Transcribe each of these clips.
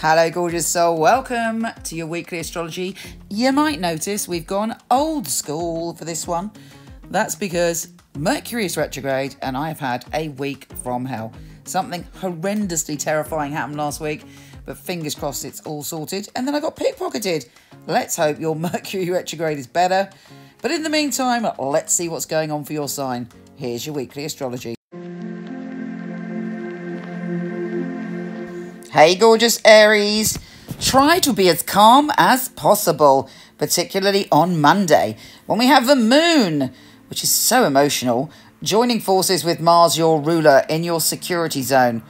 Hello gorgeous soul, welcome to your weekly astrology. You might notice we've gone old school for this one. That's because Mercury is retrograde and I've had a week from hell. Something horrendously terrifying happened last week, but fingers crossed it's all sorted. And then I got pickpocketed. Let's hope your Mercury retrograde is better. But in the meantime, let's see what's going on for your sign. Here's your weekly astrology. Hey gorgeous Aries, try to be as calm as possible, particularly on Monday, when we have the moon, which is so emotional, joining forces with Mars, your ruler, in your security zone.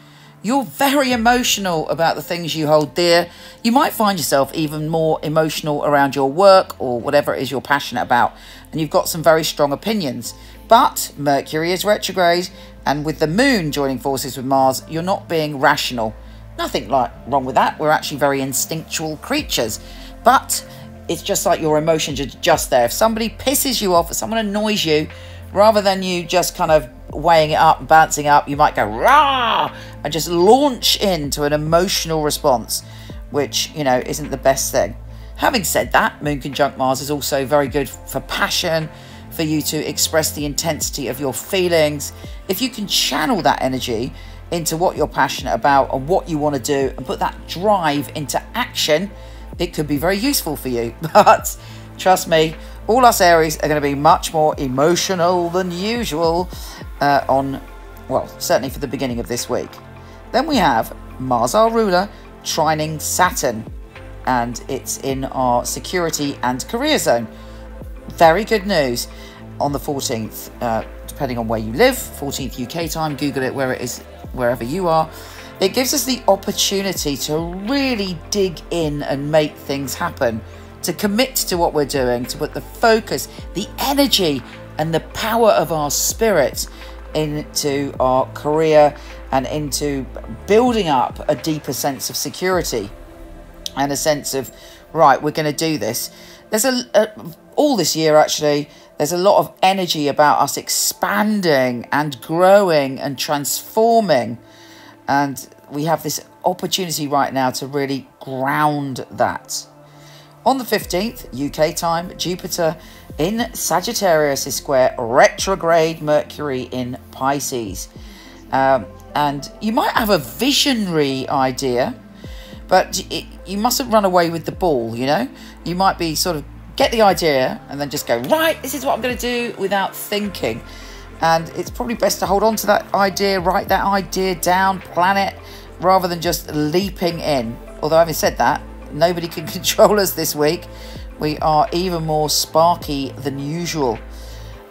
You're very emotional about the things you hold dear. You might find yourself even more emotional around your work or whatever it is you're passionate about, and you've got some very strong opinions. But Mercury is retrograde, and with the moon joining forces with Mars, you're not being rational. Nothing wrong with that. We're actually very instinctual creatures. But it's just like your emotions are just there. If somebody pisses you off, if someone annoys you, rather than you just kind of weighing it up and bouncing up, you might go rah and just launch into an emotional response, which, you know, isn't the best thing. Having said that, Moon conjunct Mars is also very good for passion, for you to express the intensity of your feelings. If you can channel that energy into what you're passionate about and what you want to do and put that drive into action, it could be very useful for you. But trust me, all us Aries are going to be much more emotional than usual certainly for the beginning of this week. Then we have Mars, our ruler, trining Saturn, and it's in our security and career zone. Very good news on the 14th, depending on where you live, 14th UK time, Google it where it is, wherever you are. It gives us the opportunity to really dig in and make things happen, to commit to what we're doing, to put the focus, the energy and the power of our spirit into our career and into building up a deeper sense of security and a sense of, right, we're going to do this. There's all this year actually, there's a lot of energy about us expanding and growing and transforming. And we have this opportunity right now to really ground that. On the 15th, UK time, Jupiter in Sagittarius is square retrograde Mercury in Pisces. And you might have a visionary idea, but you mustn't run away with the ball, you know? You might be sort of get the idea and then just go, right, this is what I'm going to do without thinking. And it's probably best to hold on to that idea, write that idea down, plan it, rather than just leaping in. Although having said that, nobody can control us this week. We are even more sparky than usual.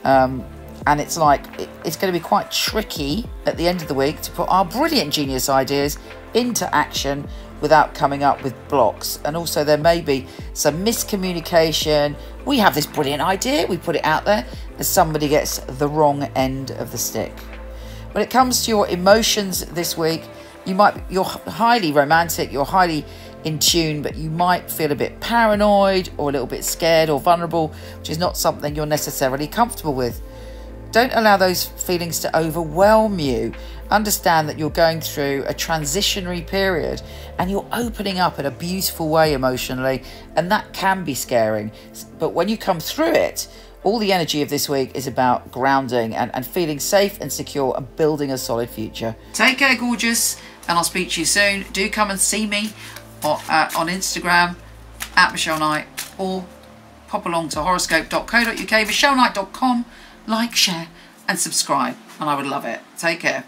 And it's like, it's going to be quite tricky at the end of the week to put our brilliant genius ideas into action without coming up with blocks. And also there may be some miscommunication. We have this brilliant idea, we put it out there, and somebody gets the wrong end of the stick. When it comes to your emotions this week, you're highly romantic, you're highly in tune, but you might feel a bit paranoid or a little bit scared or vulnerable, which is not something you're necessarily comfortable with. Don't allow those feelings to overwhelm you. Understand that you're going through a transitionary period and you're opening up in a beautiful way emotionally, and that can be scaring. But when you come through it, all the energy of this week is about grounding and feeling safe and secure and building a solid future. Take care, gorgeous, and I'll speak to you soon. Do come and see me on Instagram at Michele Knight, or pop along to horoscope.co.uk, michelleknight.com. Like, share and subscribe, and I would love it. Take care.